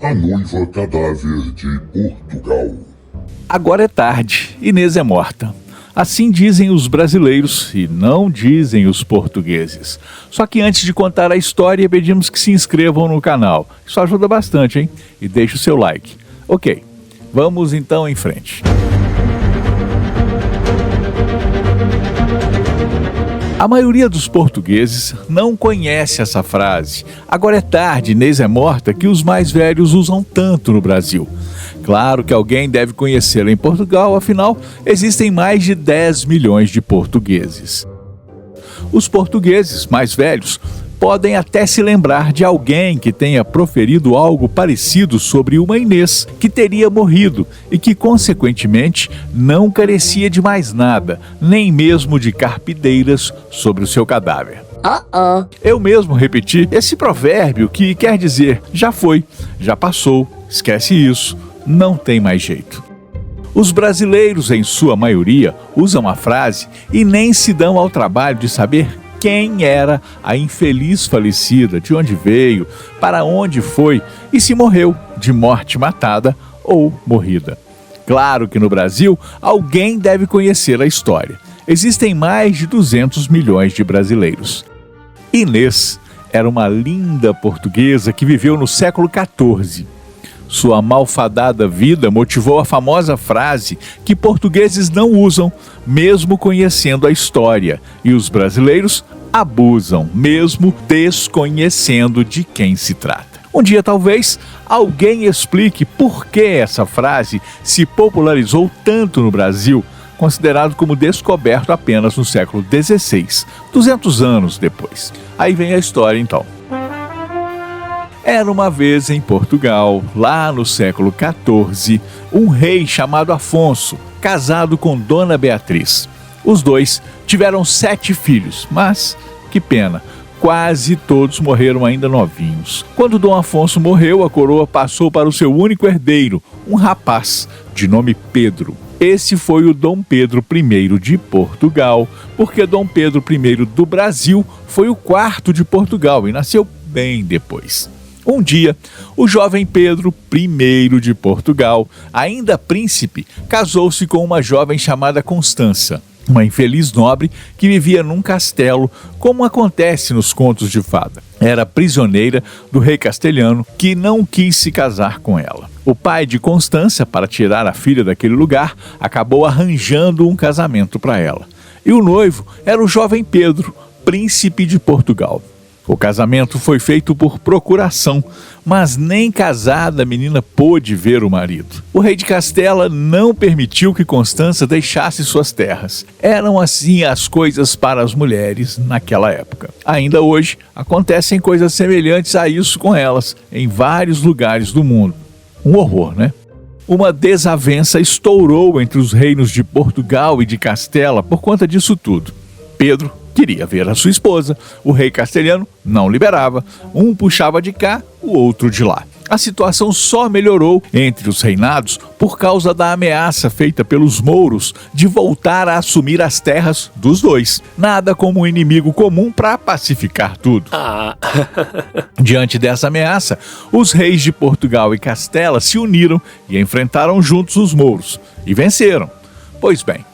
A noiva cadáver de Portugal. Agora é tarde, Inês é morta. Assim dizem os brasileiros e não dizem os portugueses. Só que antes de contar a história, pedimos que se inscrevam no canal. Isso ajuda bastante, hein? E deixe o seu like. Ok, vamos então em frente. A maioria dos portugueses não conhece essa frase. Agora é tarde, Inês é morta, que os mais velhos usam tanto no Brasil. Claro que alguém deve conhecê-la em Portugal, afinal, existem mais de 10 milhões de portugueses. Os portugueses mais velhos podem até se lembrar de alguém que tenha proferido algo parecido sobre uma Inês que teria morrido e que, consequentemente, não carecia de mais nada, nem mesmo de carpideiras sobre o seu cadáver. Eu mesmo repeti esse provérbio que quer dizer já foi, já passou, esquece isso, não tem mais jeito. Os brasileiros, em sua maioria, usam a frase e nem se dão ao trabalho de saber quem era a infeliz falecida, de onde veio, para onde foi e se morreu de morte matada ou morrida. Claro que no Brasil, alguém deve conhecer a história. Existem mais de 200 milhões de brasileiros. Inês era uma linda portuguesa que viveu no século XIV. Sua malfadada vida motivou a famosa frase que portugueses não usam, mesmo conhecendo a história, e os brasileiros abusam, mesmo desconhecendo de quem se trata. Um dia, talvez, alguém explique por que essa frase se popularizou tanto no Brasil, considerado como descoberto apenas no século XVI, 200 anos depois. Aí vem a história, então. Era uma vez em Portugal, lá no século XIV, um rei chamado Afonso, casado com Dona Beatriz. Os dois tiveram 7 filhos, mas, que pena, quase todos morreram ainda novinhos. Quando Dom Afonso morreu, a coroa passou para o seu único herdeiro, um rapaz de nome Pedro. Esse foi o Dom Pedro I de Portugal, porque Dom Pedro I do Brasil foi o 4º de Portugal e nasceu bem depois. Um dia, o jovem Pedro I de Portugal, ainda príncipe, casou-se com uma jovem chamada Constança, uma infeliz nobre que vivia num castelo, como acontece nos contos de fada. Era prisioneira do rei castelhano, que não quis se casar com ela. O pai de Constança, para tirar a filha daquele lugar, acabou arranjando um casamento para ela. E o noivo era o jovem Pedro, príncipe de Portugal. O casamento foi feito por procuração, mas nem casada a menina pôde ver o marido. O rei de Castela não permitiu que Constança deixasse suas terras. Eram assim as coisas para as mulheres naquela época. Ainda hoje, acontecem coisas semelhantes a isso com elas, em vários lugares do mundo. Um horror, né? Uma desavença estourou entre os reinos de Portugal e de Castela por conta disso tudo. Pedro queria ver a sua esposa, o rei castelhano não liberava, um puxava de cá, o outro de lá. A situação só melhorou entre os reinados por causa da ameaça feita pelos mouros de voltar a assumir as terras dos dois. Nada como um inimigo comum para pacificar tudo. Diante dessa ameaça, os reis de Portugal e Castela se uniram e enfrentaram juntos os mouros e venceram. Pois bem,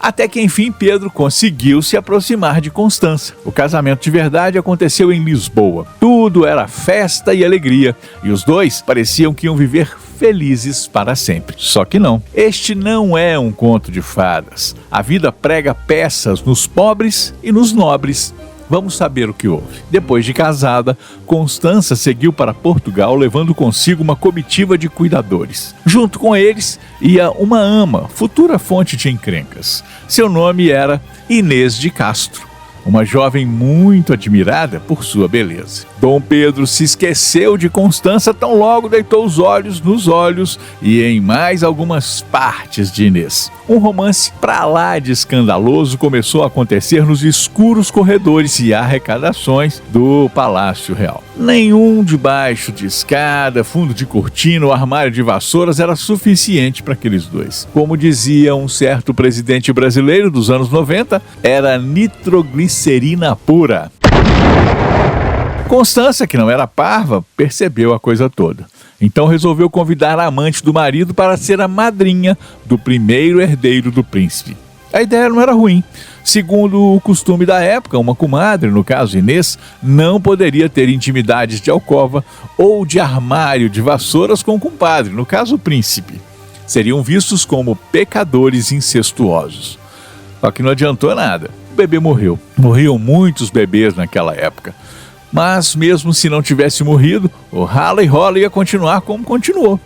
até que enfim Pedro conseguiu se aproximar de Constança. O casamento de verdade aconteceu em Lisboa. Tudo era festa e alegria, e os dois pareciam que iam viver felizes para sempre. Só que não. Este não é um conto de fadas. A vida prega peças nos pobres e nos nobres. Vamos saber o que houve. Depois de casada, Constança seguiu para Portugal levando consigo uma comitiva de cuidadores. Junto com eles ia uma ama, futura fonte de encrencas. Seu nome era Inês de Castro, uma jovem muito admirada por sua beleza. Dom Pedro se esqueceu de Constança tão logo deitou os olhos nos olhos e em mais algumas partes de Inês. Um romance pra lá de escandaloso começou a acontecer nos escuros corredores e arrecadações do Palácio Real. Nenhum debaixo de escada, fundo de cortina ou armário de vassouras era suficiente para aqueles dois. Como dizia um certo presidente brasileiro dos anos 90, era nitroglicerina pura. Constança, que não era parva, percebeu a coisa toda. Então resolveu convidar a amante do marido para ser a madrinha do primeiro herdeiro do príncipe. A ideia não era ruim. Segundo o costume da época, uma comadre, no caso Inês, não poderia ter intimidades de alcova ou de armário de vassouras com o compadre, no caso o príncipe. Seriam vistos como pecadores incestuosos. Só que não adiantou nada. O bebê morreu. Morriam muitos bebês naquela época. Mas mesmo se não tivesse morrido, o rala e rola ia continuar como continuou.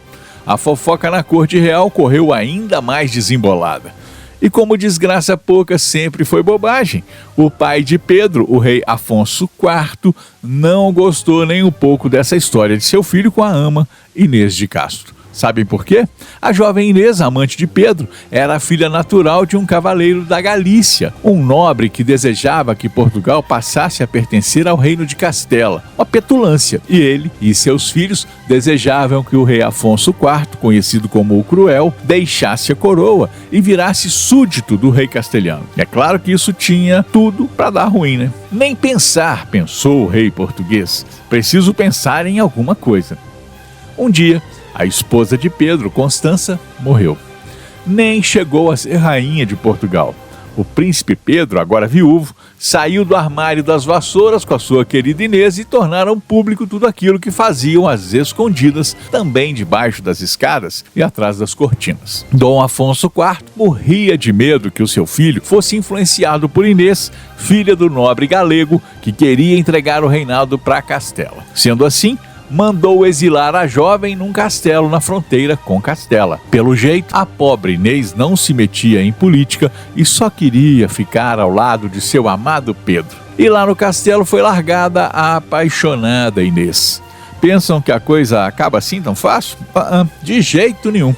A fofoca na corte real correu ainda mais desembolada. E como desgraça pouca sempre foi bobagem, o pai de Pedro, o rei Afonso IV, não gostou nem um pouco dessa história de seu filho com a ama Inês de Castro. Sabem por quê? A jovem Inês, amante de Pedro, era a filha natural de um cavaleiro da Galícia, um nobre que desejava que Portugal passasse a pertencer ao reino de Castela, uma petulância, e ele e seus filhos desejavam que o rei Afonso IV, conhecido como o Cruel, deixasse a coroa e virasse súdito do rei castelhano. É claro que isso tinha tudo para dar ruim, né? Nem pensar, pensou o rei português, preciso pensar em alguma coisa. Um dia, a esposa de Pedro, Constança, morreu. Nem chegou a ser rainha de Portugal. O príncipe Pedro, agora viúvo, saiu do armário das vassouras com a sua querida Inês e tornaram público tudo aquilo que faziam às escondidas, também debaixo das escadas e atrás das cortinas. Dom Afonso IV morria de medo que o seu filho fosse influenciado por Inês, filha do nobre galego, que queria entregar o reinado para Castela. Sendo assim, mandou exilar a jovem num castelo na fronteira com Castela. Pelo jeito, a pobre Inês não se metia em política e só queria ficar ao lado de seu amado Pedro. E lá no castelo foi largada a apaixonada Inês. Pensam que a coisa acaba assim tão fácil? De jeito nenhum.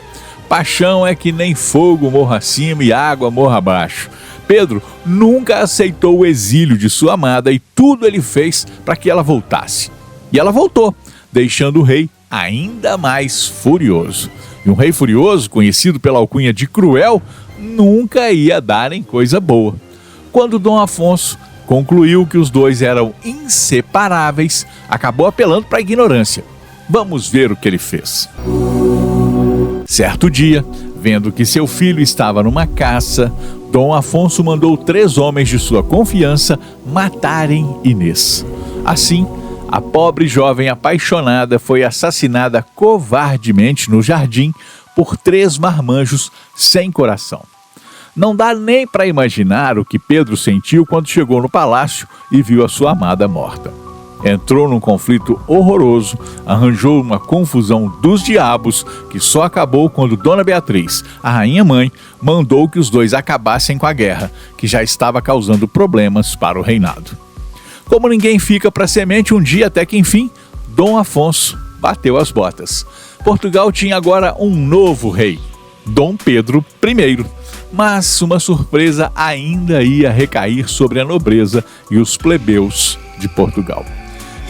Paixão é que nem fogo morra acima e água morra abaixo. Pedro nunca aceitou o exílio de sua amada e tudo ele fez para que ela voltasse. E ela voltou, deixando o rei ainda mais furioso. E um rei furioso, conhecido pela alcunha de Cruel, nunca ia dar em coisa boa. Quando Dom Afonso concluiu que os dois eram inseparáveis, acabou apelando para a ignorância. Vamos ver o que ele fez. Certo dia, vendo que seu filho estava numa caça, Dom Afonso mandou 3 homens de sua confiança matarem Inês. Assim, a pobre jovem apaixonada foi assassinada covardemente no jardim por 3 marmanjos sem coração. Não dá nem para imaginar o que Pedro sentiu quando chegou no palácio e viu a sua amada morta. Entrou num conflito horroroso, arranjou uma confusão dos diabos que só acabou quando Dona Beatriz, a rainha-mãe, mandou que os dois acabassem com a guerra, que já estava causando problemas para o reinado. Como ninguém fica para semente, um dia até que enfim, Dom Afonso bateu as botas. Portugal tinha agora um novo rei, Dom Pedro I. Mas uma surpresa ainda ia recair sobre a nobreza e os plebeus de Portugal.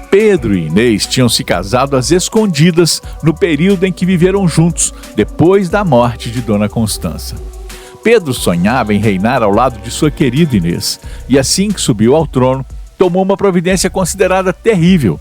Pedro e Inês tinham se casado às escondidas no período em que viveram juntos, depois da morte de Dona Constança. Pedro sonhava em reinar ao lado de sua querida Inês, e assim que subiu ao trono, tomou uma providência considerada terrível.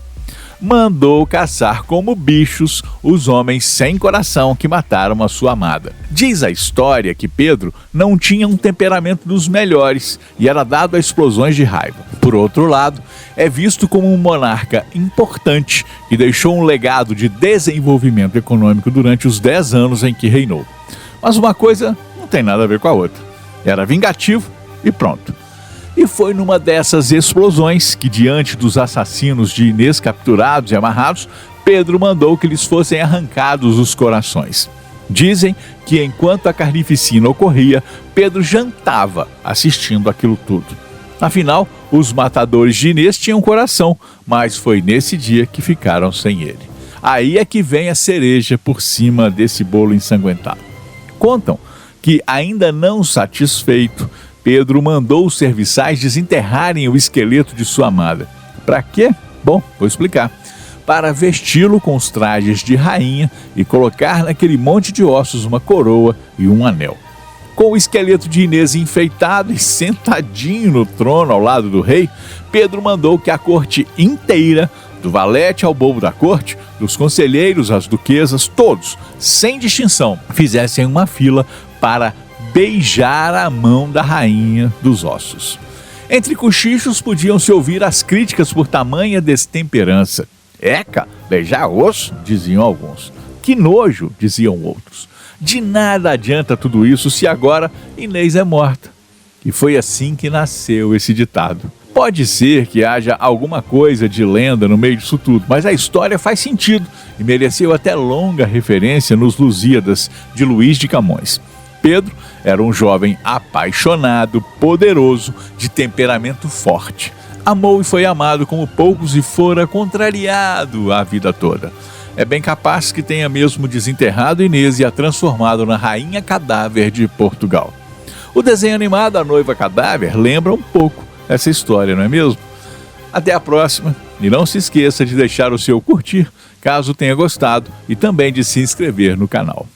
Mandou caçar como bichos os homens sem coração que mataram a sua amada. Diz a história que Pedro não tinha um temperamento dos melhores e era dado a explosões de raiva. Por outro lado, é visto como um monarca importante que deixou um legado de desenvolvimento econômico durante os 10 anos em que reinou. Mas uma coisa não tem nada a ver com a outra. Era vingativo e pronto. E foi numa dessas explosões que, diante dos assassinos de Inês capturados e amarrados, Pedro mandou que lhes fossem arrancados os corações. Dizem que enquanto a carnificina ocorria, Pedro jantava assistindo aquilo tudo. Afinal, os matadores de Inês tinham coração, mas foi nesse dia que ficaram sem ele. Aí é que vem a cereja por cima desse bolo ensanguentado. Contam que, ainda não satisfeito, Pedro mandou os serviçais desenterrarem o esqueleto de sua amada. Para quê? Bom, vou explicar. Para vesti-lo com os trajes de rainha e colocar naquele monte de ossos uma coroa e um anel. Com o esqueleto de Inês enfeitado e sentadinho no trono ao lado do rei, Pedro mandou que a corte inteira Do valete ao bobo da corte, dos conselheiros às duquesas, todos, sem distinção, fizessem uma fila para beijar a mão da rainha dos ossos. Entre cochichos podiam-se ouvir as críticas por tamanha destemperança. Eca, beijar osso, diziam alguns. Que nojo, diziam outros. De nada adianta tudo isso se agora Inês é morta. E foi assim que nasceu esse ditado. Pode ser que haja alguma coisa de lenda no meio disso tudo, mas a história faz sentido e mereceu até longa referência nos Lusíadas de Luís de Camões. Pedro era um jovem apaixonado, poderoso, de temperamento forte. Amou e foi amado como poucos e fora contrariado a vida toda. É bem capaz que tenha mesmo desenterrado Inês e a transformado na rainha cadáver de Portugal. O desenho animado A Noiva Cadáver lembra um pouco essa história, não é mesmo? Até a próxima e não se esqueça de deixar o seu curtir, caso tenha gostado, e também de se inscrever no canal.